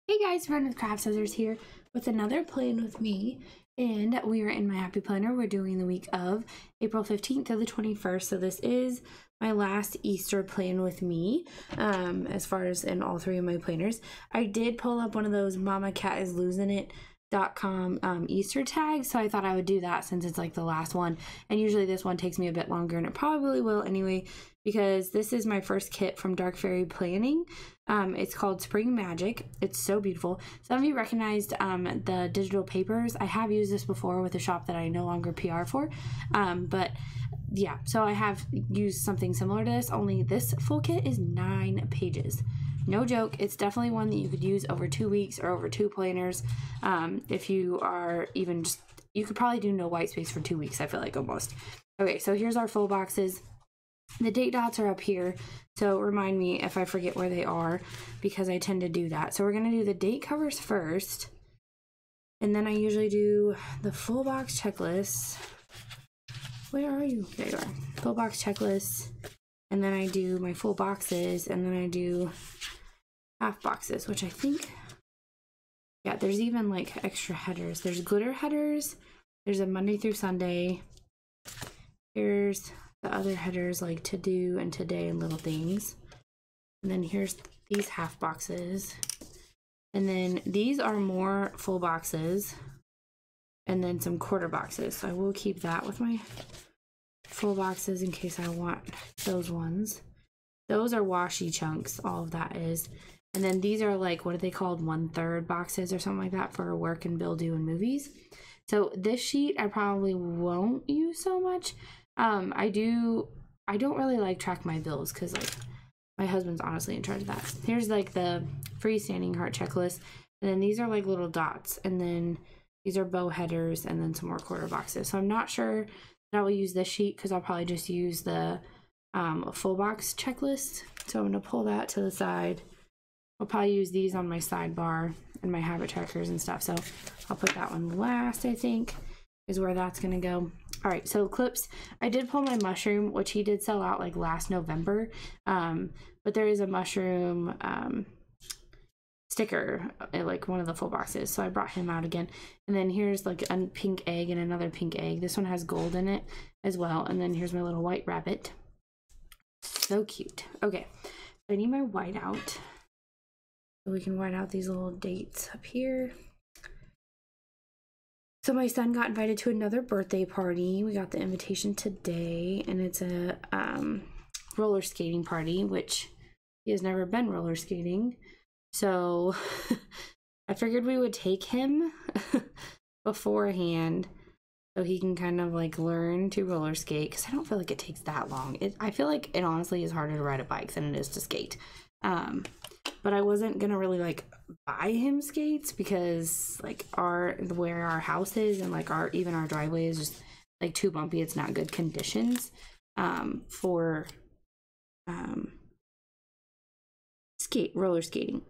Hey guys, RunwithCraftscissors here with another plan with me, and we are in my happy planner. We're doing the week of April 15th to the 21st, so this is my last Easter plan with me, as far as in all three of my planners. I did pull up one of those mamacatislosinit.com Easter tags, so I thought I would do that since it's like the last one, and usually this one takes me a bit longer, and it probably will anyway, because this is my first kit from DarkFairyPlanning. It's called Spring Magic. It's so beautiful. Some of you recognized the digital papers. I have used this before with a shop that I no longer PR for, but yeah, so I have used something similar to this, only this full kit is 9 pages. No joke, it's definitely one that you could use over 2 weeks or over 2 planners. If you are even just, you could probably do no white space for 2 weeks, I feel like, almost. Okay, so here's our full boxes. The date dots are up here, so remind me if I forget where they are, because I tend to do that. So we're going to do the date covers first, and then I usually do the full box checklist. Where are you? There you are. Full box checklist, and then I do my full boxes, and then I do half boxes, which I think, yeah, there's even like extra headers. There's glitter headers, there's a Monday through Sunday, here's the other headers like to do and today and little things, and then here's these half boxes, and then these are more full boxes, and then some quarter boxes. So I will keep that with my full boxes in case I want those ones. Those are washi chunks, all of that is. And then these are like, what are they called, 1/3 boxes or something like that for work and bill, do, and movies. So this sheet I probably won't use so much. I don't really like track my bills because like my husband's honestly in charge of that. Here's like the freestanding heart checklist, and then these are like little dots, and then these are bow headers, and then some more quarter boxes. So I'm not sure that I will use this sheet because I'll probably just use the full box checklist. So I'm gonna pull that to the side. I'll probably use these on my sidebar and my habit trackers and stuff. So I'll put that one last, I think, is where that's gonna go. All right, so clips, I did pull my mushroom, which he did sell out like last November, but there is a mushroom sticker at like one of the full boxes, so I brought him out again. And then here's like a pink egg and another pink egg. This one has gold in it as well. And then here's my little white rabbit. So cute. Okay, I need my white out so we can white out these little dates up here. So my son got invited to another birthday party. We got the invitation today, and it's a roller skating party, which he has never been roller skating. So I figured we would take him beforehand so he can kind of like learn to roller skate, because I don't feel like it takes that long. I feel like it honestly is harder to ride a bike than it is to skate. But I wasn't gonna really like buy him skates because like where our house is and like even our driveway is just like too bumpy. It's not good conditions for roller skating.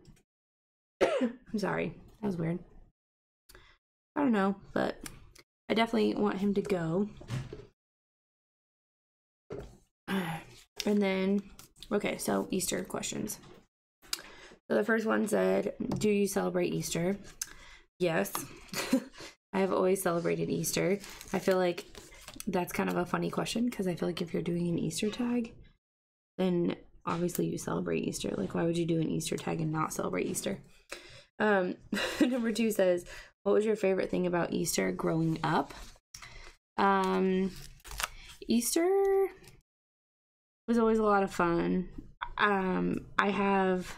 I'm sorry, that was weird. I don't know, but I definitely want him to go. And then, okay, so Easter questions. So the first one said, do you celebrate Easter? Yes. I have always celebrated Easter. I feel like that's kind of a funny question because I feel like if you're doing an Easter tag, then obviously you celebrate Easter. Like, why would you do an Easter tag and not celebrate Easter? Number 2 says, what was your favorite thing about Easter growing up? Easter was always a lot of fun. I have,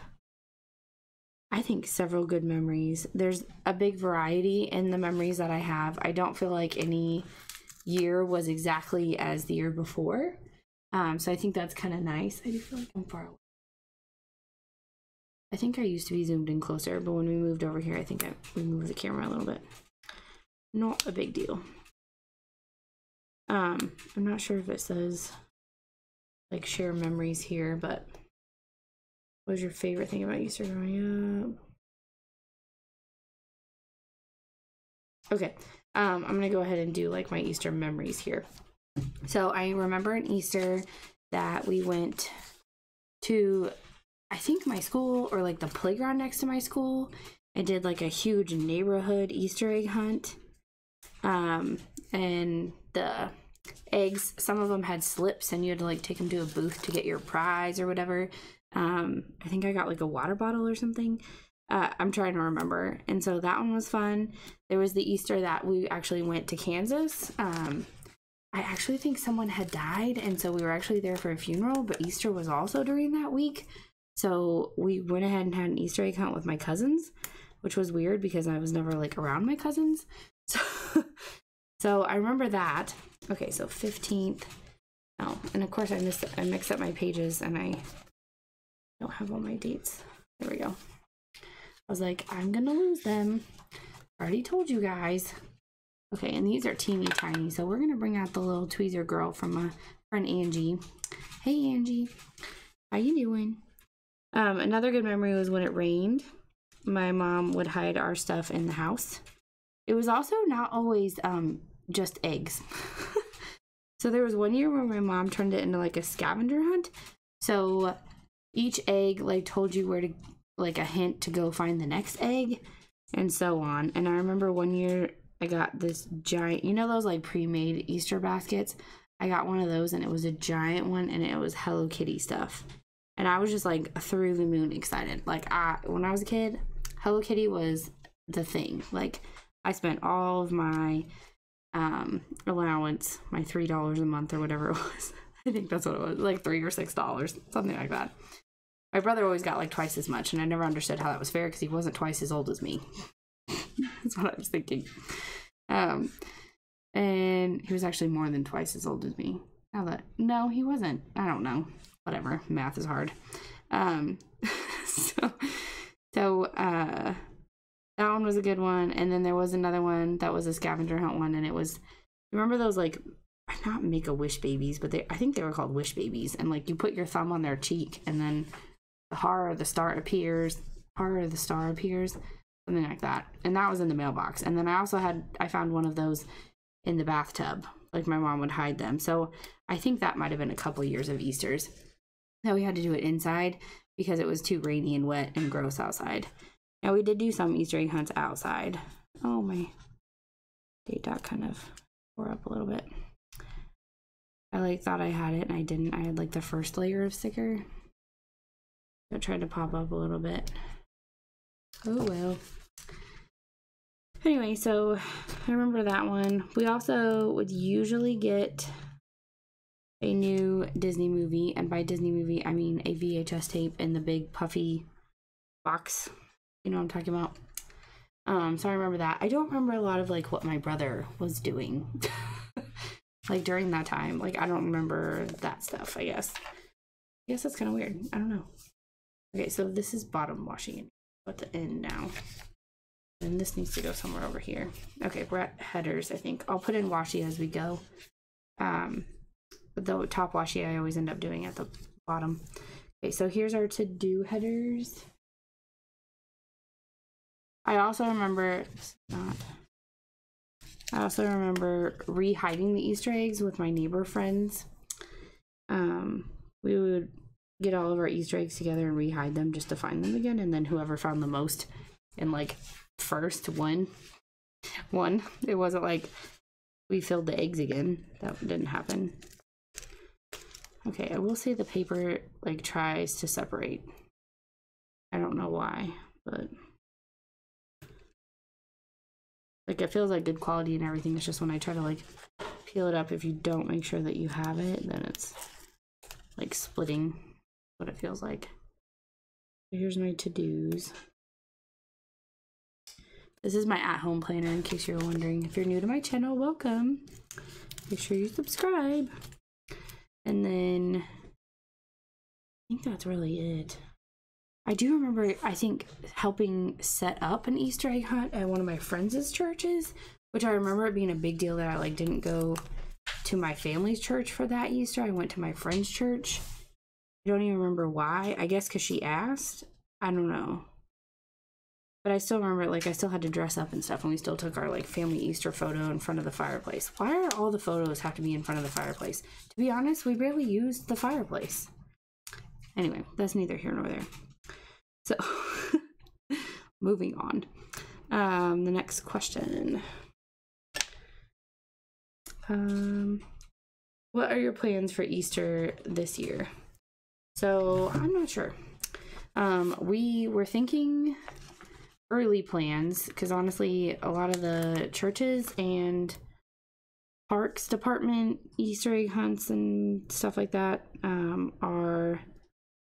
I think, several good memories. There's a big variety in the memories that I have. I don't feel like any year was exactly as the year before. So I think that's kind of nice. I do feel like I'm far away. I think I used to be zoomed in closer, but when we moved over here, I think we moved the camera a little bit. Not a big deal. I'm not sure if it says like share memories here, but what was your favorite thing about Easter growing up? Okay, I'm gonna go ahead and do like my Easter memories here. So I remember an Easter that we went to, I think, my school or like the playground next to my school, I did like a huge neighborhood Easter egg hunt. And the eggs, some of them had slips and you had to like take them to a booth to get your prize or whatever. I think I got like a water bottle or something. I'm trying to remember. And so that one was fun. There was the Easter that we actually went to Kansas. I actually think someone had died, and so we were actually there for a funeral, but Easter was also during that week. So we went ahead and had an Easter egg hunt with my cousins, which was weird because I was never like around my cousins. So I remember that. Okay, so 15th. Oh, and of course I mixed up my pages and I don't have all my dates. There we go. I was like, I'm gonna lose them. I already told you guys. Okay, and these are teeny tiny, so we're gonna bring out the little tweezer girl from my friend Angie. Hey Angie, how you doing? Another good memory was when it rained. My mom would hide our stuff in the house. It was also not always just eggs. So there was one year where my mom turned it into like a scavenger hunt. So each egg like told you where to, like a hint to go find the next egg and so on. And I remember one year I got this giant, you know those like pre-made Easter baskets? I got one of those and it was a giant one and it was Hello Kitty stuff. And I was just like through the moon excited. Like when I was a kid, Hello Kitty was the thing. Like I spent all of my allowance, my $3 a month or whatever it was. I think that's what it was, like $3 or $6, something like that. My brother always got like twice as much and I never understood how that was fair because he wasn't twice as old as me. That's what I was thinking. And he was actually more than twice as old as me. No, he wasn't. I don't know. Whatever. Math is hard. So that one was a good one. And then there was another one that was a scavenger hunt one. And it was, remember those like, not Make-A-Wish babies, but I think they were called Wish babies. And like you put your thumb on their cheek and then the heart or the star appears. Something like that. And that was in the mailbox. And then I found one of those in the bathtub. Like my mom would hide them. So I think that might have been a couple years of Easters. Now we had to do it inside because it was too rainy and wet and gross outside. Now we did do some Easter egg hunts outside. Oh, my date dot kind of tore up a little bit. I like thought I had it and I didn't. I had like the first layer of sticker. It tried to pop up a little bit. Oh well. Anyway, so I remember that one. We also would usually get a new Disney movie, and by Disney movie I mean a VHS tape in the big puffy box. You know what I'm talking about? So I remember that. I don't remember a lot of like what my brother was doing like during that time. Like I don't remember that stuff. I guess that's kind of weird. I don't know. Okay, so this is bottom washing at the end now. And this needs to go somewhere over here. Okay, we're at headers, I think. I'll put in washi as we go. But the top washi I always end up doing at the bottom. Okay, so here's our to-do headers. I also remember re-hiding the Easter eggs with my neighbor friends. We would get all of our Easter eggs together and re-hide them just to find them again, and then whoever found the most in like first won. It wasn't like we filled the eggs again. That didn't happen. Okay, I will say the paper like tries to separate. I don't know why, but like it feels like good quality and everything. It's just when I try to like peel it up, if you don't make sure that you have it, then it's like splitting. What it feels like. Here's my to-dos. This is my at-home planner in case you're wondering. If you're new to my channel, welcome. Make sure you subscribe. And then I think that's really it. I do remember, I think, helping set up an Easter egg hunt at one of my friends' churches, which I remember it being a big deal that I like didn't go to my family's church for that Easter. I went to my friend's church. I don't even remember why. I guess because she asked. I don't know. But I still remember, like, I still had to dress up and stuff, and we still took our, like, family Easter photo in front of the fireplace. Why are all the photos have to be in front of the fireplace? To be honest, we barely used the fireplace. Anyway, that's neither here nor there. So, moving on. The next question. What are your plans for Easter this year? So I'm not sure. We were thinking early plans because honestly, a lot of the churches and parks department Easter egg hunts and stuff like that are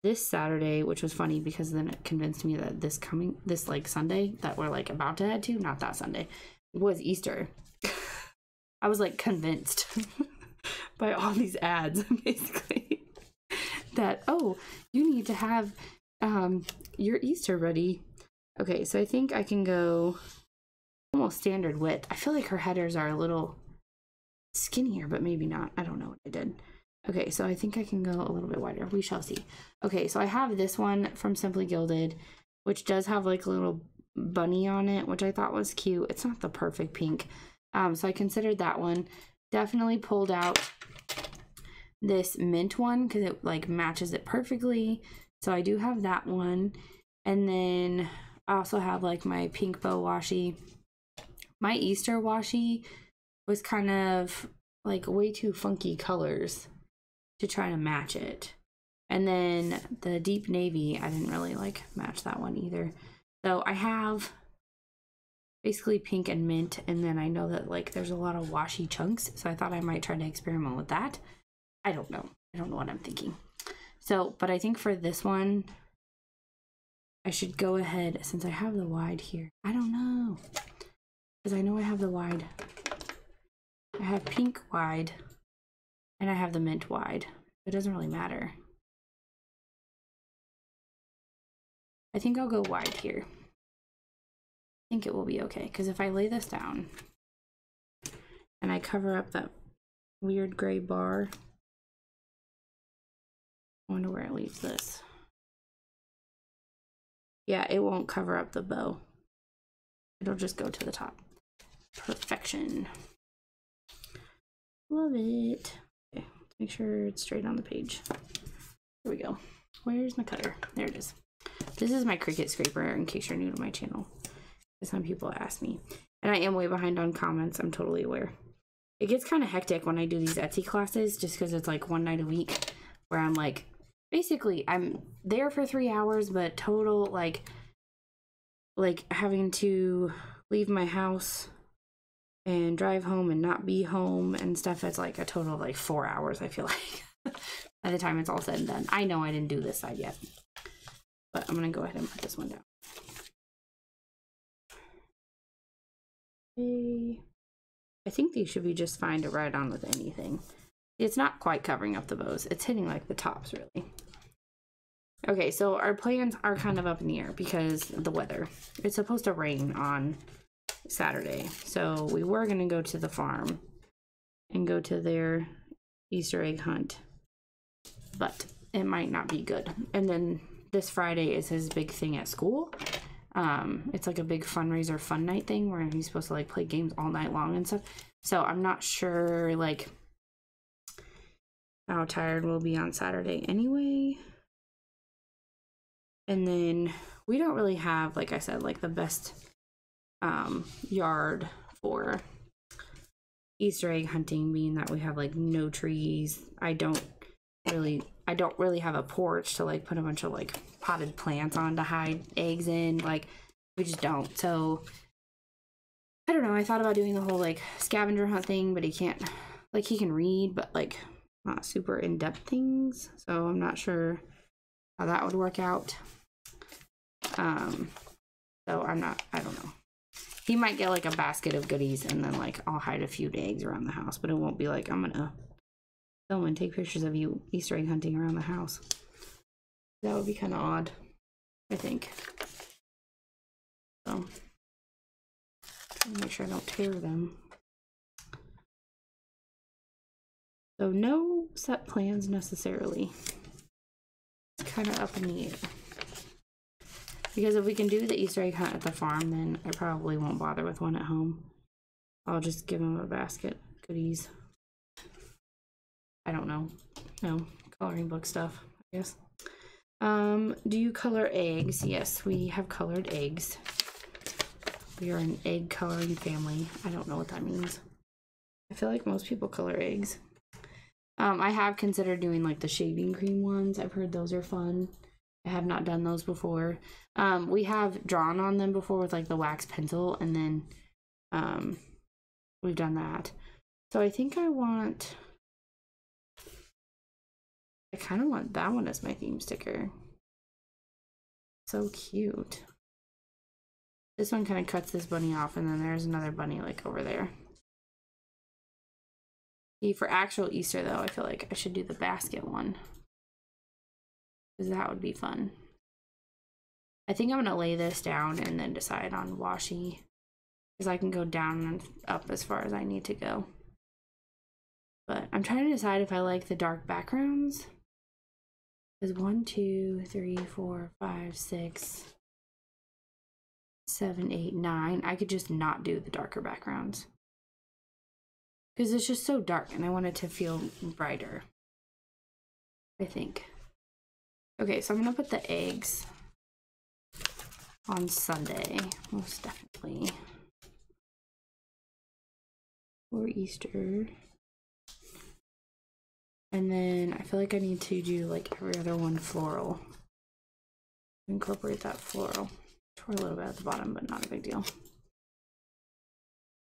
this Saturday, which was funny because then it convinced me that this like Sunday that we're like about to head to, not that Sunday, was Easter. I was like convinced by all these ads basically that, oh, you need to have your Easter ready. Okay, so I think I can go almost standard width. I feel like her headers are a little skinnier, but maybe not. I don't know what I did. Okay, so I think I can go a little bit wider. We shall see. Okay, so I have this one from Simply Gilded, which does have like a little bunny on it, which I thought was cute. It's not the perfect pink. So I considered that one. Definitely pulled out this mint one because it like matches it perfectly. So I do have that one. And then I also have like my pink bow washi. My Easter washi was kind of like way too funky colors to try to match it. And then the deep navy, I didn't really like match that one either. So I have basically pink and mint, and then I know that like there's a lot of washi chunks, so I thought I might try to experiment with that. I don't know what I'm thinking. So, but I think for this one I should go ahead, since I have the wide here. I don't know, because I know I have the wide. I have pink wide and I have the mint wide. It doesn't really matter. I think I'll go wide here. I think it will be okay, because if I lay this down and I cover up that weird gray bar, I wonder where it leaves this. Yeah, it won't cover up the bow. It'll just go to the top. Perfection. Love it. Okay, make sure it's straight on the page. There we go. Where's my cutter? There it is. This is my Cricut scraper in case you're new to my channel. Some people ask me, and I am way behind on comments. I'm totally aware. It gets kind of hectic when I do these Etsy classes, just because it's like one night a week where I'm like, basically I'm there for 3 hours, but total like having to leave my house and drive home and not be home and stuff. It's like a total of like 4 hours, I feel like, by the time it's all said and done. I know I didn't do this side yet, but I'm gonna go ahead and put this one down. I think these should be just fine to ride on with anything. It's not quite covering up the bows. It's hitting like the tops really. Okay, so our plans are kind of up in the air because of the weather. It's supposed to rain on Saturday. So we were going to go to the farm and go to their Easter egg hunt, but it might not be good. And then this Friday is his big thing at school. It's like a big fundraiser fun night thing where he's supposed to like play games all night long and stuff. So I'm not sure like how tired we'll be on Saturday anyway. And then we don't really have, like I said, like the best yard for Easter egg hunting, being that we have like no trees. I don't really have a porch to like put a bunch of like potted plants on to hide eggs in. Like we just don't. So I don't know. I thought about doing the whole like scavenger hunt thing, but he can't, like he can read, but like not super in-depth things. So I'm not sure how that would work out. So I don't know. He might get like a basket of goodies and then like I'll hide a few eggs around the house, but it won't be like I'm gonna film and take pictures of you Easter egg hunting around the house. That would be kind of odd, I think. So make sure I don't tear them. So no set plans necessarily. It's kind of up in the air. Because if we can do the Easter egg hunt at the farm, then I probably won't bother with one at home. I'll just give him a basket of goodies. I don't know. No, coloring book stuff, I guess. Do you color eggs? Yes, we have colored eggs. We are an egg coloring family. I don't know what that means. I feel like most people color eggs. I have considered doing like the shaving cream ones. I've heard those are fun. I have not done those before. We have drawn on them before with like the wax pencil, and then we've done that. So I think I kind of want that one as my theme sticker. So cute. This one kind of cuts this bunny off, and then there's another bunny like over there. See, for actual Easter though, I feel like I should do the basket one, because that would be fun. I think I'm gonna lay this down and then decide on washi, because I can go down and up as far as I need to go. But I'm trying to decide if I like the dark backgrounds. There's 1, 2, 3, 4, 5, 6, 7, 8, 9. I could just not do the darker backgrounds, because it's just so dark and I want it to feel brighter, I think. Okay, so I'm gonna put the eggs on Sunday, most definitely, for Easter. And then I feel like I need to do like every other one floral. Incorporate that floral. Tore a little bit at the bottom, but not a big deal.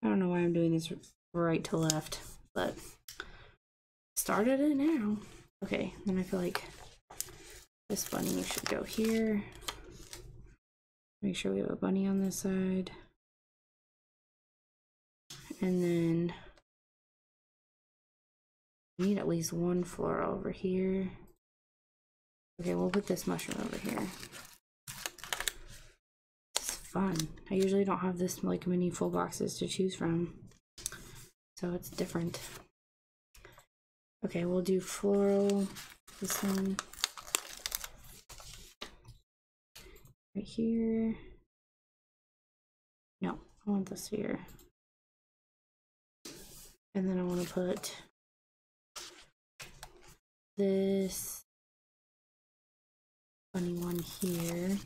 I don't know why I'm doing this right to left, but started it now. Okay, then I feel like this bunny should go here. Make sure we have a bunny on this side. And then we need at least one floral over here. Okay, we'll put this mushroom over here. This is fun. I usually don't have this like many full boxes to choose from, so it's different. Okay, we'll do floral, this one right here. No, I want this here. And then I want to put this funny one here.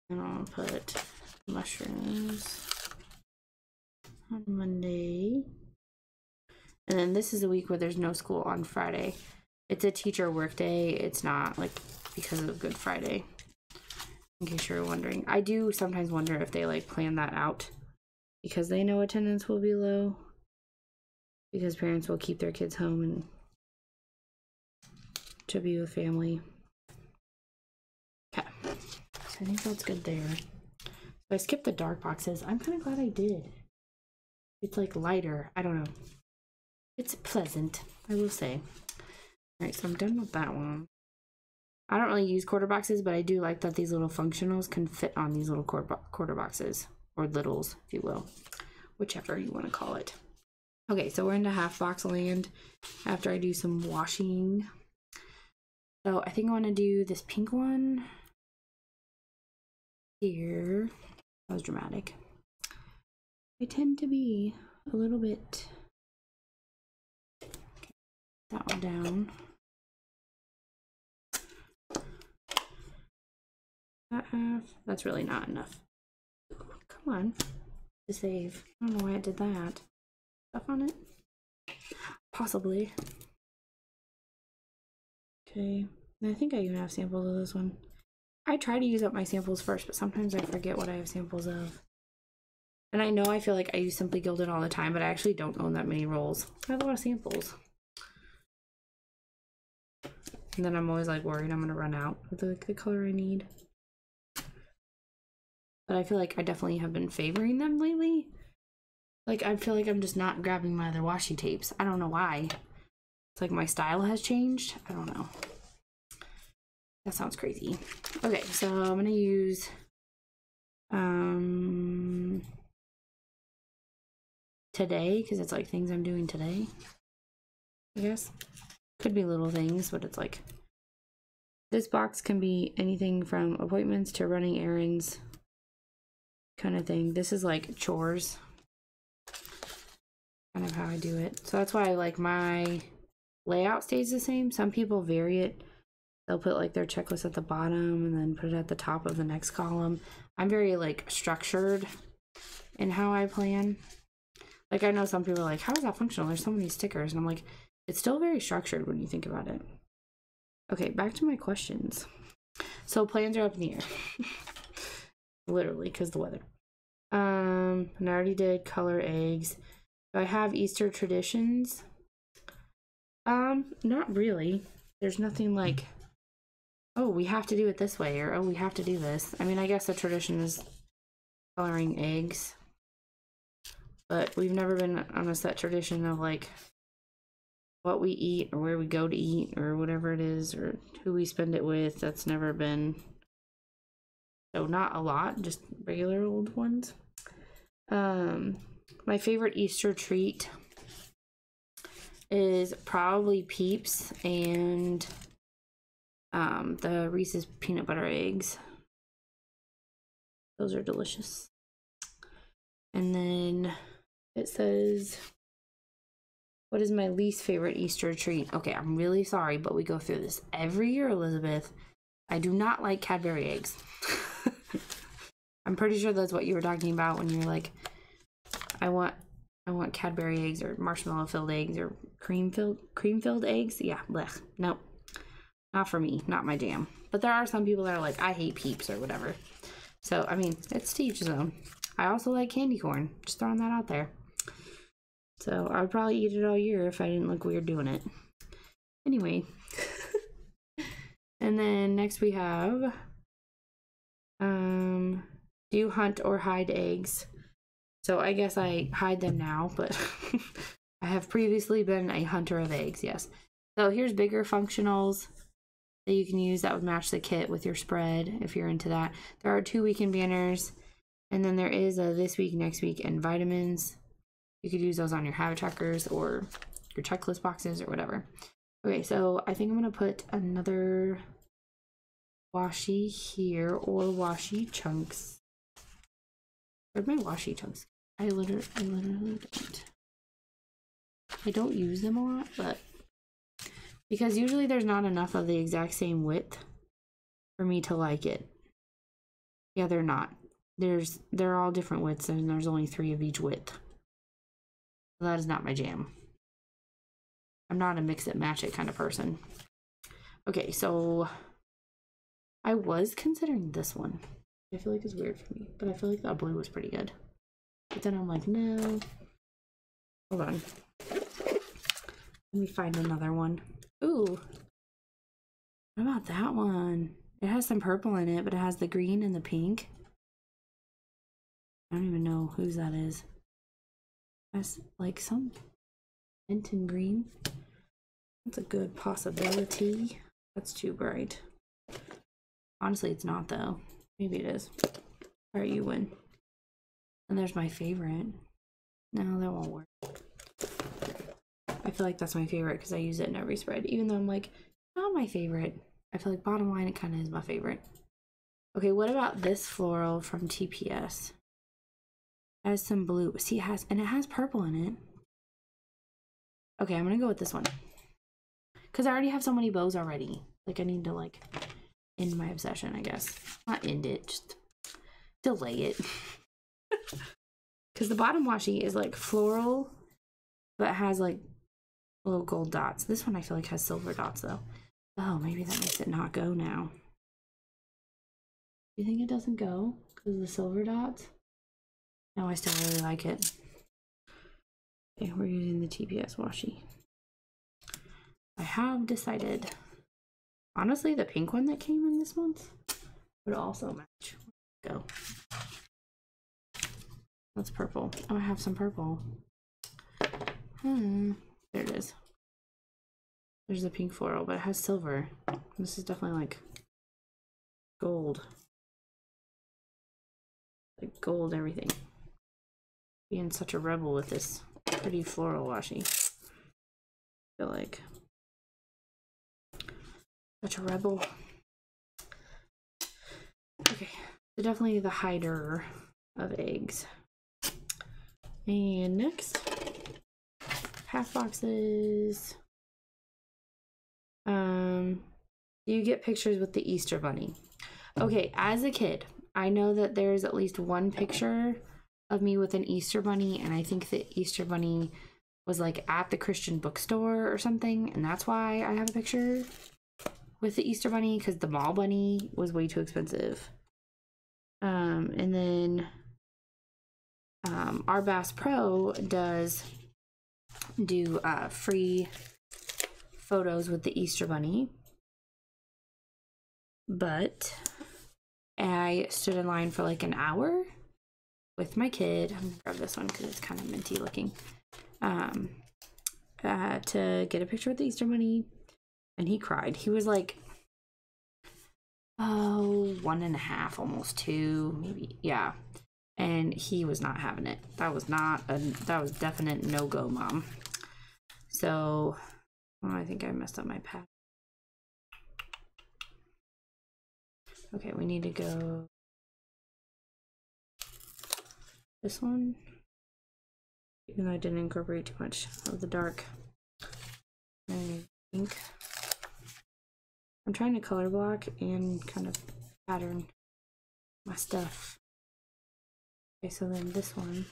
And I'll put mushrooms on Monday. And then this is a week where there's no school on Friday. It's a teacher work day. It's not like because of Good Friday, in case you're wondering. I do sometimes wonder if they like plan that out because they know attendance will be low, because parents will keep their kids home and to be with family. Okay, so I think that's good there. So I skipped the dark boxes. I'm kind of glad I did. It's like lighter. I don't know. It's pleasant, I will say. All right, so I'm done with that one. I don't really use quarter boxes, but I do like that these little functionals can fit on these little quarter boxes, or littles, if you will, whichever you want to call it. Okay, so we're into half box land after I do some washing. So I think I want to do this pink one here. That was dramatic. I tend to be a little bit. Okay, that one down. That's really not enough. Come on, to save. I don't know why I did that. Stuff on it? Possibly. Okay, and I think I even have samples of this one. I try to use up my samples first, but sometimes I forget what I have samples of. And I know I feel like I use Simply Gilded all the time, but I actually don't own that many rolls. I have a lot of samples. And then I'm always like worried I'm gonna run out of the color I need. But I feel like I definitely have been favoring them lately. Like, I feel like I'm just not grabbing my other washi tapes. I don't know why. It's like my style has changed. I don't know. That sounds crazy. Okay, so I'm gonna use today, because it's like things I'm doing today, I guess. Could be little things, but it's like this box can be anything from appointments to running errands kind of thing. This is like chores, kind of how I do it. So that's why I like my layout stays the same. Some people vary it. They'll put like their checklist at the bottom and then put it at the top of the next column. I'm very like structured in how I plan. Like I know some people are like, how is that functional? There's so many stickers. And I'm like, it's still very structured when you think about it. Okay, back to my questions. So plans are up in the air. Literally, because the weather. And I already did color eggs. Do I have Easter traditions? Not really. There's nothing like, oh, we have to do it this way, or oh, we have to do this. I mean, I guess the tradition is coloring eggs. But we've never been on a set tradition of like what we eat or where we go to eat or whatever it is or who we spend it with. That's never been, so not a lot, just regular old ones. My favorite Easter treat is probably Peeps and the Reese's peanut butter eggs. Those are delicious. And then it says, what is my least favorite Easter treat? Okay, I'm really sorry, but we go through this every year, Elizabeth. I do not like Cadbury eggs. I'm pretty sure that's what you were talking about when you were like, I want Cadbury eggs or marshmallow filled eggs or cream filled eggs. Yeah, blech. Nope. Not for me, not my jam. But there are some people that are like, I hate Peeps or whatever. So, I mean, it's to each his own. I also like candy corn. Just throwing that out there. So, I would probably eat it all year if I didn't look weird doing it. Anyway. And then next we have, do you hunt or hide eggs? So, I guess I hide them now, but I have previously been a hunter of eggs, yes. So, here's bigger functionals that you can use that would match the kit with your spread if you're into that. There are 2 weekend banners, and then there is a this week, next week, and vitamins. You could use those on your habit trackers or your checklist boxes or whatever. Okay, so I think I'm gonna put another washi here or washi chunks. Where'd my washi chunks? I literally don't. I don't use them a lot, but because usually there's not enough of the exact same width for me to like it. Yeah, they're not. They're all different widths and there's only 3 of each width. So that is not my jam. I'm not a mix it match it kind of person. Okay, so I was considering this one. I feel like it's weird for me, but I feel like that blue was pretty good. But then I'm like, no. Hold on. Let me find another one. Ooh. What about that one? It has some purple in it, but it has the green and the pink. I don't even know whose that is. That's like some mint and green. That's a good possibility. That's too bright. Honestly, it's not though. Maybe it is. All right, you win. And there's my favorite. No, that won't work. I feel like that's my favorite because I use it in every spread, even though I'm like, not my favorite. I feel like bottom line, it kind of is my favorite. Okay, what about this floral from TPS? It has some blue. See, it has purple in it. Okay, I'm gonna go with this one. Because I already have so many bows already. Like, I need to, like, end my obsession, I guess. Not end it, just delay it. Because the bottom washi is, like, floral, but has, like, little gold dots. This one I feel like has silver dots, though. Oh, maybe that makes it not go now. Do you think it doesn't go because of the silver dots? No, I still really like it. Okay, we're using the TPS washi. I have decided. Honestly, the pink one that came in this month would also match. Go. That's purple. Oh, I have some purple. There it is. There's the pink floral, but it has silver. This is definitely like gold. Like gold everything. Being such a rebel with this pretty floral washi. I feel like such a rebel. Okay, so definitely the hider of eggs. And next, half boxes. Do you get pictures with the Easter Bunny? Okay, as a kid, I know that there's at least one picture of me with an Easter Bunny, and I think the Easter Bunny was like at the Christian bookstore or something, and that's why I have a picture with the Easter Bunny, because the mall bunny was way too expensive. And then our Bass Pro does do free photos with the Easter Bunny, but I stood in line for like an hour with my kid. I'm gonna grab this one because it's kind of minty looking, to get a picture with the Easter Bunny, and he cried. He was like, oh, 1.5, almost 2, maybe, yeah. And he was not having it. That was definite no-go, Mom. So, oh, I think I messed up my pad. Okay, we need to go this one. Even though I didn't incorporate too much of the dark ink. I'm trying to color block and kind of pattern my stuff. Okay, so then this one.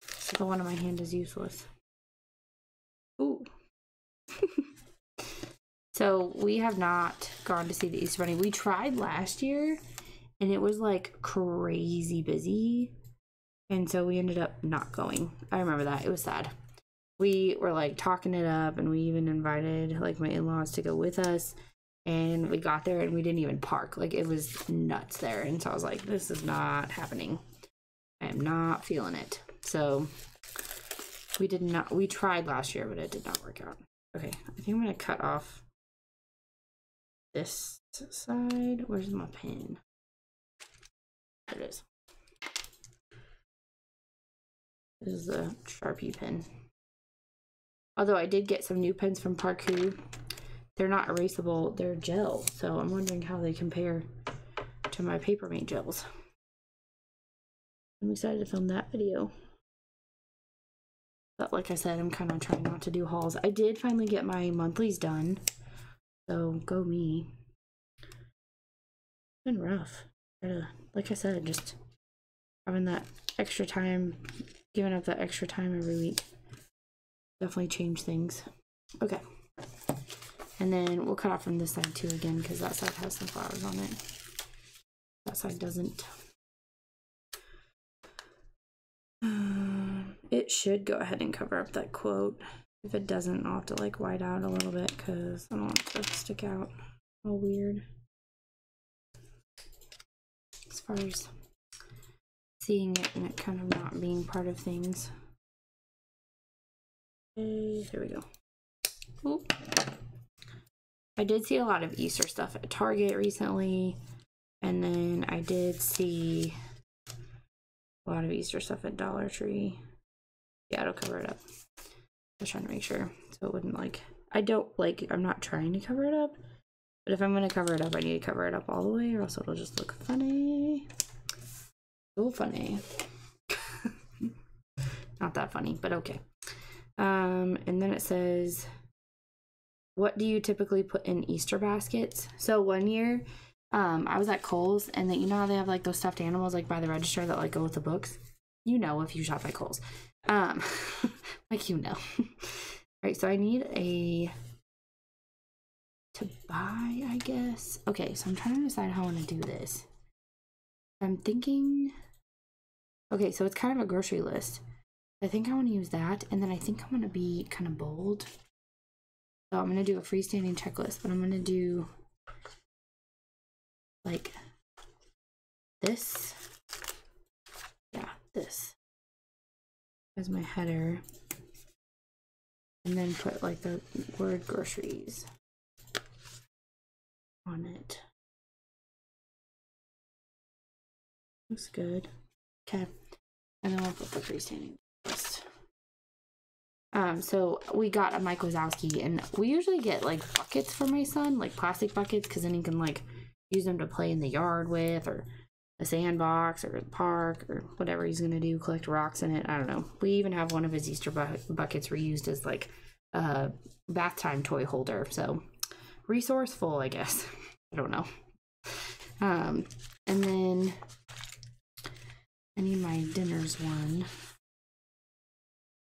So the one in my hand is useless. Ooh. So we have not gone to see the Easter Bunny. We tried last year and it was like crazy busy. And so we ended up not going. I remember that. It was sad. We were like talking it up, and we even invited like my in-laws to go with us. And we got there and we didn't even park. Like, it was nuts there. And so I was like, this is not happening. I am not feeling it. So we tried last year, but it did not work out. Okay, I think I'm gonna cut off this side. Where's my pen? There it is. This is a Sharpie pen. Although I did get some new pens from Parku. They're not erasable, they're gel. So I'm wondering how they compare to my Papermate gels. I'm excited to film that video. But like I said, I'm kind of trying not to do hauls. I did finally get my monthlies done. So go me. It's been rough. Like I said, just having that extra time, giving up that extra time every week. Definitely change things. Okay. And then we'll cut off from this side too again, because that side has some flowers on it. That side doesn't. It should go ahead and cover up that quote. If it doesn't, I'll have to like white out a little bit because I don't want it to stick out all weird. As far as seeing it and it kind of not being part of things. Okay, there we go. Oop. I did see a lot of Easter stuff at Target recently, and then I did see a lot of Easter stuff at Dollar Tree. Yeah, it'll cover it up. I was trying to make sure so it wouldn't like, I'm not trying to cover it up, but if I'm going to cover it up, I need to cover it up all the way or else it'll just look funny. So funny. Not that funny, but okay. And then it says, what do you typically put in Easter baskets? So one year, I was at Kohl's, and then you know how they have like those stuffed animals like by the register that like go with the books? You know, if you shop at Kohl's. Like, you know. Right, so I need to buy, I guess. Okay, so I'm trying to decide how I want to do this. I'm thinking, okay, so it's kind of a grocery list. I think I want to use that, and then I think I'm going to be kind of bold. So I'm going to do a freestanding checklist, but I'm going to do like this. Yeah, this as my header. And then put like the word groceries on it. Looks good. Okay. And then we'll put the freestanding list. So we got a Mike Wazowski, and we usually get like buckets for my son, like plastic buckets, because then he can like use them to play in the yard with, or a sandbox, or the park, or whatever he's gonna do, collect rocks in it. I don't know. We even have one of his Easter buckets reused as like bath time toy holder. So resourceful, I guess. I don't know. And then I need my dinners one.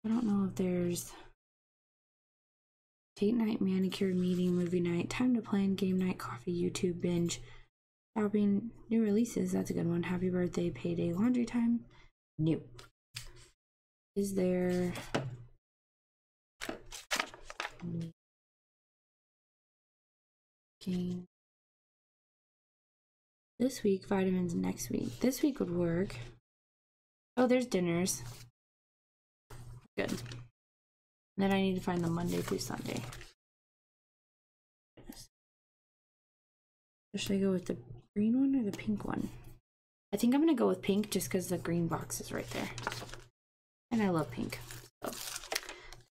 I don't know if there's date night, manicure, meeting, movie night, time to plan, game night, coffee, YouTube, binge, shopping, new releases. That's a good one. Happy birthday, payday, laundry time. New. Is there game this week, vitamins next week? This week would work. Oh, there's dinners. Good. And then I need to find the Monday through Sunday. Should I go with the green one or the pink one? I think I'm gonna go with pink just because the green box is right there. And I love pink. So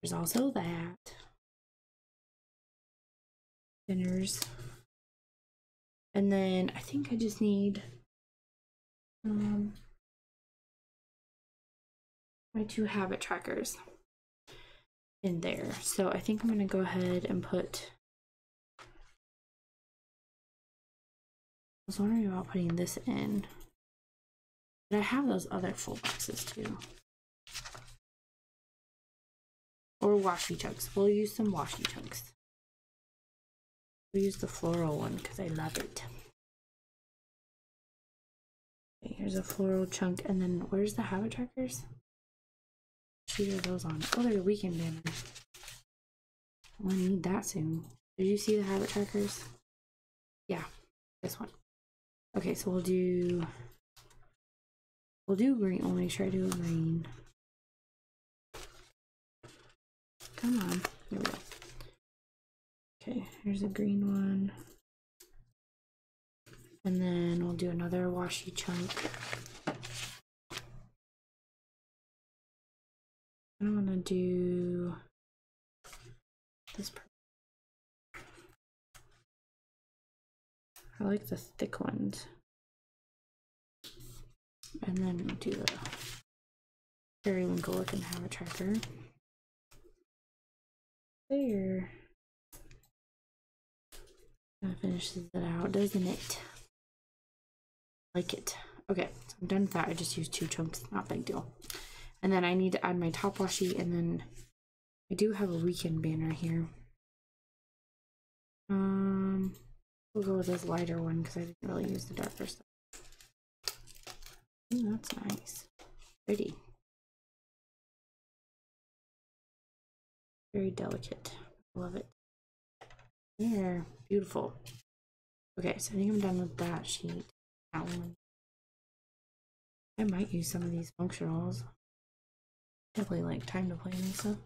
there's also that. Dinners. And then I think I just need my 2 habit trackers in there. So I think I'm gonna go ahead and put, I was wondering about putting this in, but I have those other full boxes too. Or washi chunks. We'll use some washi chunks. We'll use the floral one because I love it. Okay, here's a floral chunk, and then where's the habit trackers? Sheet are those on? Oh, there's a weekend banner. I'm gonna need that soon. Did you see the habit trackers? Yeah, this one. Okay, so we'll do green. We'll make sure I do a green. Come on. There we go. Okay, here's a green one. And then we'll do another washi chunk. I want to do this. I like the thick ones. And then do the periwinkle looking habit tracker. There. That finishes it out, doesn't it? Like it. Okay, so I'm done with that. I just used 2 chunks, not a big deal. And then I need to add my top washi, and then I do have a weekend banner here. We'll go with this lighter one because I didn't really use the darker stuff. Ooh, that's nice. Pretty. Very delicate. Love it. There. Beautiful. Okay, so I think I'm done with that sheet. That one. I might use some of these functionals. Definitely like time to plan and stuff.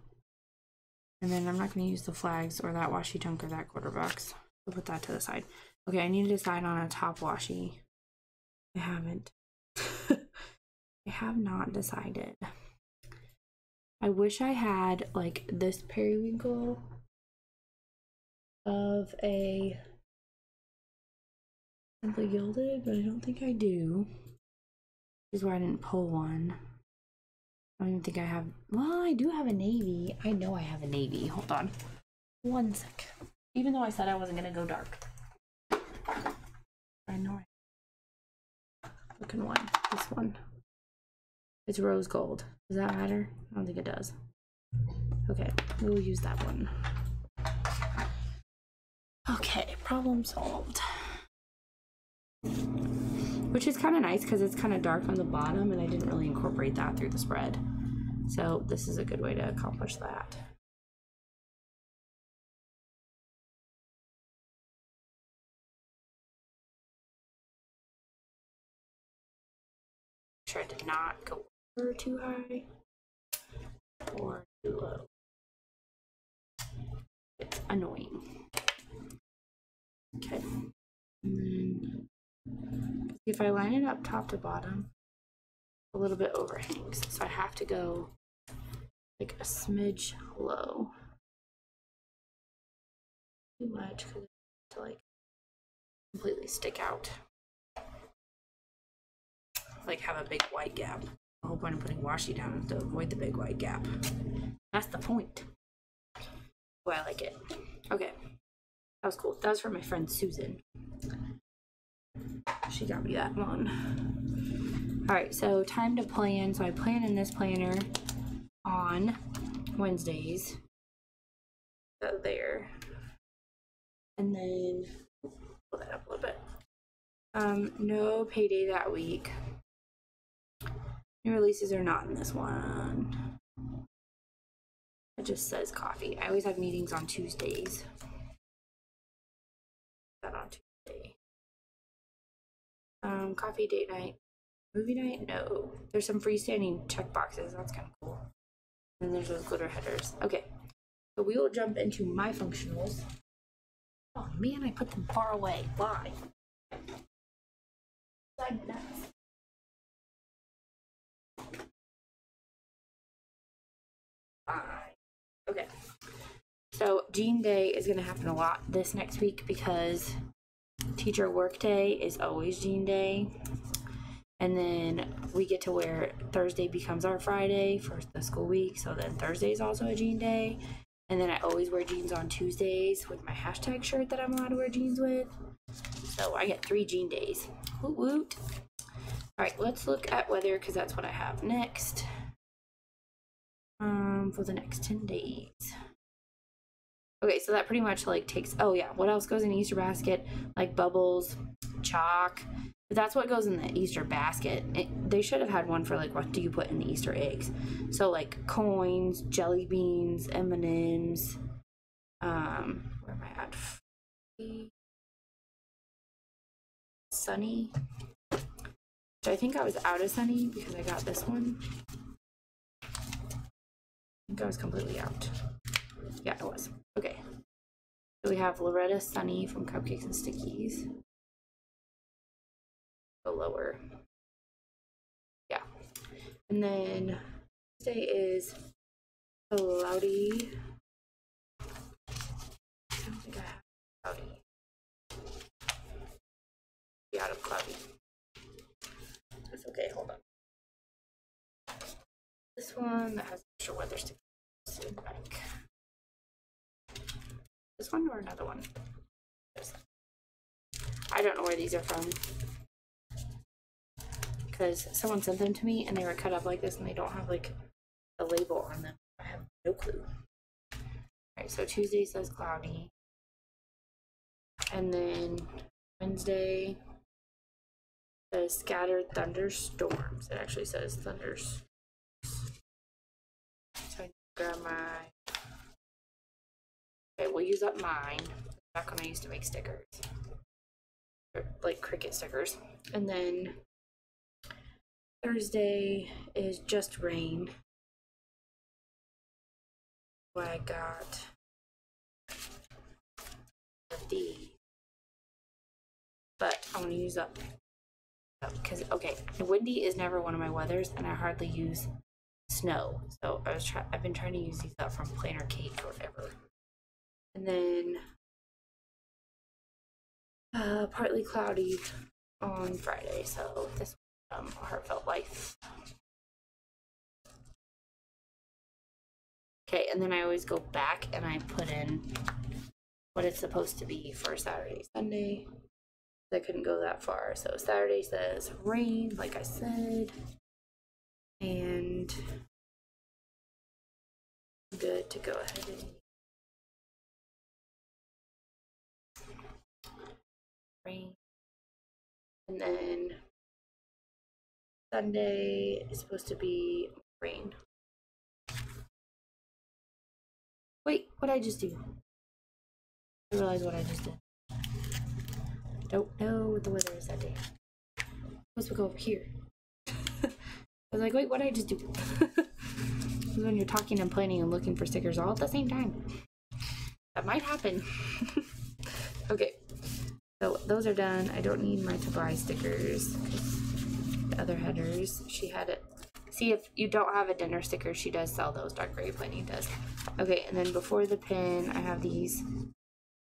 And then I'm not going to use the flags or that washi chunk or that quarter box. We'll put that to the side. Okay, I need to decide on a top washi. I haven't. I have not decided. I wish I had like this periwinkle of a Simply Gilded, but I don't think I do. This is where I didn't pull one. I don't even think I have. Well, I do have a navy. I know I have a navy. Hold on. One sec. Even though I said I wasn't gonna go dark. I know I looking one. This one. It's rose gold. Does that matter? I don't think it does. Okay, we'll use that one. Okay, problem solved. Which is kind of nice because it's kind of dark on the bottom and I didn't really incorporate that through the spread. So this is a good way to accomplish that. Try to not go over too high or too low. It's annoying. Okay. And then if I line it up top to bottom, a little bit overhangs. So I have to go like a smidge low. Too much because to like completely stick out. Like have a big white gap. The whole point of putting washi down is to avoid the big white gap. That's the point. Oh, I like it. Okay. That was cool. That was from my friend Susan. She got me that one. Alright, so time to plan. So I plan in this planner on Wednesdays. So there. And then pull that up a little bit. No payday that week. New releases are not in this one. It just says coffee. I always have meetings on Tuesdays. That on Tuesday. Coffee date night. Movie night? No. There's some freestanding check boxes. That's kind of cool. And there's those glitter headers. Okay. So we will jump into my functionals. Oh man, I put them far away. Why? Okay. So Jean Day is going to happen a lot this next week because teacher work day is always Jean Day. And then we get to where Thursday becomes our Friday for the school week. So then Thursday is also a jean day. And then I always wear jeans on Tuesdays with my hashtag shirt that I'm allowed to wear jeans with. So I get 3 jean days. Woot woot. All right, let's look at weather because that's what I have next. For the next 10 days. Okay, so that pretty much like takes, oh yeah, what else goes in the Easter basket? Like bubbles, chalk. But that's what goes in the Easter basket. They should have had one for like what do you put in the Easter eggs. So like coins, jelly beans, M&Ms. Where am I at? Sunny. So I think I was out of Sunny because I got this one. I think I was completely out. Yeah, I was. Okay. So we have Loretta Sunny from Cupcakes and Stickies. Go lower. Yeah. And then Tuesday is Cloudy. I don't think I have Cloudy. Be out of Cloudy. That's okay, hold on. This one that has extra weather stickers in the back. This one or another one? I don't know where these are from. Because someone sent them to me and they were cut up like this and they don't have like a label on them. I have no clue. Alright, so Tuesday says cloudy. And then Wednesday says scattered thunderstorms. It actually says thunderstorms. So I grab my. Okay, we'll use up mine. Back when I used to make stickers. Or, like Cricut stickers. And then Thursday is just rain. What I got these. But I'm gonna use up because okay, windy is never one of my weathers and I hardly use snow. So I've been trying to use these up from Planner Cake or whatever. And then partly cloudy on Friday. So this Heartfelt Life. Okay, and then I always go back and I put in what it's supposed to be for Saturday, Sunday. I couldn't go that far. So Saturday says rain, like I said. And I'm good to go ahead and rain. And then Sunday is supposed to be rain. Wait, what did I just do? I realized what I just did. Don't know what the weather is that day. I'm supposed to go over here. I was like, wait, what did I just do? When you're talking and planning and looking for stickers all at the same time. That might happen. Okay, so those are done. I don't need my to buy stickers. The other headers, she had it. See, if you don't have a dinner sticker, she does sell those. DarkFairyPlanning does. Okay, and then before the pin, I have these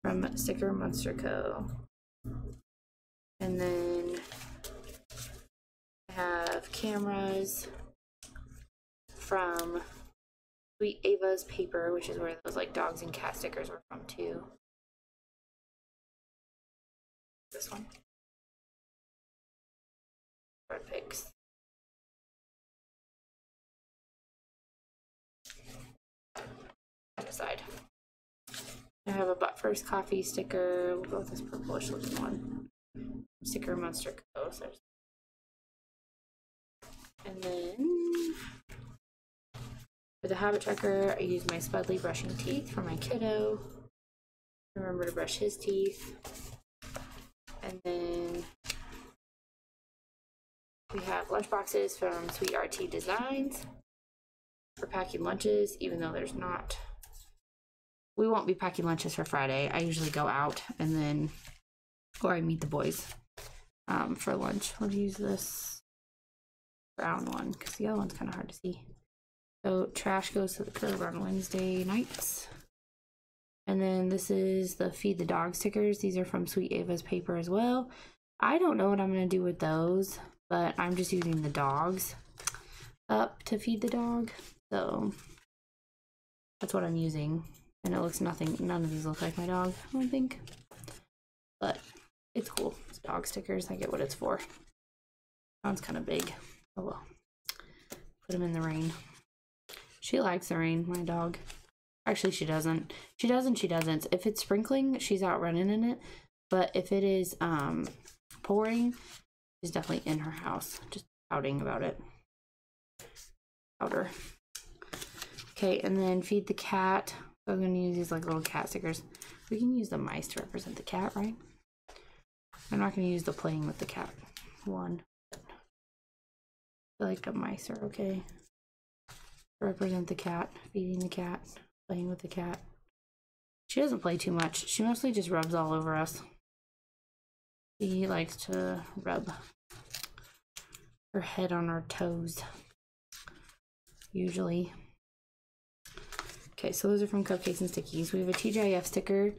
from Sticker Monster Co. And then I have cameras from Sweet Ava's paper, which is where those like dogs and cat stickers were from too. This one. Red pigs. Side. I have a But First Coffee sticker. We'll go with this purplish looking one. Sticker Monster Co. And then for the habit tracker, I use my Spudley brushing teeth for my kiddo. Remember to brush his teeth. And then we have lunch boxes from Sweet RT Designs for packing lunches, even though there's not. We won't be packing lunches for Friday. I usually go out and then, or I meet the boys for lunch. We'll use this brown one because the other one's kind of hard to see. So trash goes to the curb on Wednesday nights. And then this is the Feed the Dog stickers. These are from Sweet Ava's paper as well. I don't know what I'm going to do with those, but I'm just using the dogs up to feed the dog. So that's what I'm using. And it looks nothing, none of these look like my dog, I don't think. But it's cool. It's dog stickers. I get what it's for. That one's kind of big. Oh well. Put him in the rain. She likes the rain, my dog. Actually, she doesn't. She does and she doesn't. If it's sprinkling, she's out running in it. But if it is pouring, she's definitely in her house, just pouting about it. Powder. Okay, and then feed the cat. So I'm going to use these like little cat stickers. We can use the mice to represent the cat, right? I'm not going to use the playing with the cat one. I feel like the mice are okay. Represent the cat, feeding the cat, playing with the cat. She doesn't play too much. She mostly just rubs all over us. She likes to rub her head on our toes, usually. Okay, so those are from Cupcakes and Stickies. We have a TGIF sticker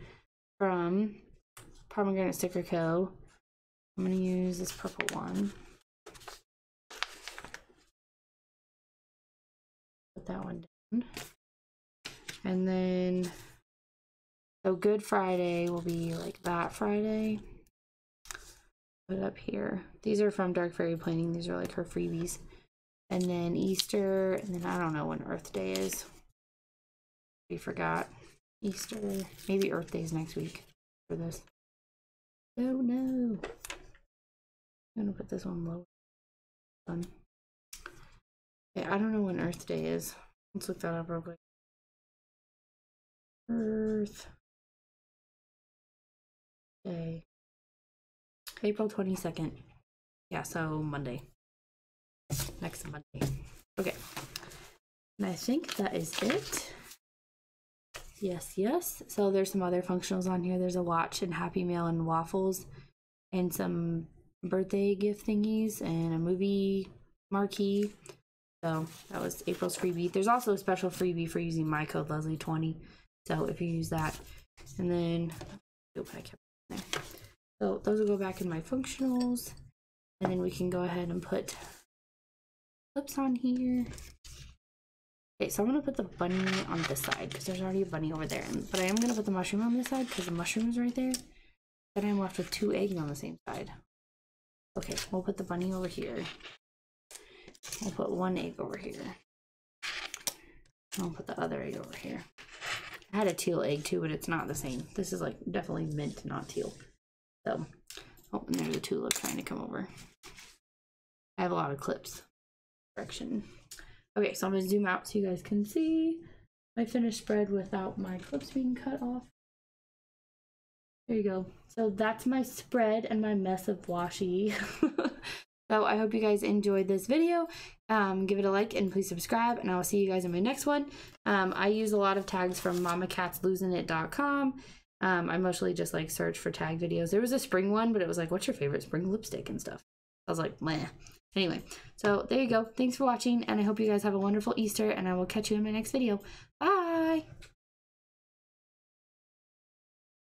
from Pomegranate Sticker Co. I'm going to use this purple one. Put that one down. And then, so Good Friday will be like that Friday. Put it up here. These are from DarkFairyPlanning. These are like her freebies. And then Easter, and then I don't know when Earth Day is. We forgot. Easter, maybe Earth Day is next week for this. Oh no. I'm gonna put this one low. Okay, I don't know when Earth Day is. Let's look that up real quick. Earth Day. April 22nd. Yeah, so Monday. Next Monday. Okay. And I think that is it. Yes, yes. So there's some other functionals on here. There's a watch and Happy Meal and waffles and some birthday gift thingies and a movie marquee. So that was April's freebie. There's also a special freebie for using my code Leslie20. So if you use that, and then I kept there. So those will go back in my functionals, and then we can go ahead and put clips on here. Okay, so I'm gonna put the bunny on this side because there's already a bunny over there, but I am gonna put the mushroom on this side because the mushroom is right there. Then I'm left with 2 eggs on the same side. Okay, we'll put the bunny over here. We'll put 1 egg over here. I'll put the other egg over here. I had a teal egg too, but it's not the same. This is like definitely mint, not teal. So, oh, and there's a tulip trying to come over. I have a lot of clips. Correction. Okay, so I'm going to zoom out so you guys can see my finished spread without my clips being cut off. There you go. So that's my spread and my mess of washi. So I hope you guys enjoyed this video. Give it a like and please subscribe, and I will see you guys in my next one. I use a lot of tags from mamacatslosingit.com. I mostly just like search for tag videos. There was a spring one, but it was like, what's your favorite spring lipstick and stuff. I was like, meh. Anyway, so there you go. Thanks for watching, and I hope you guys have a wonderful Easter, and I will catch you in my next video. Bye!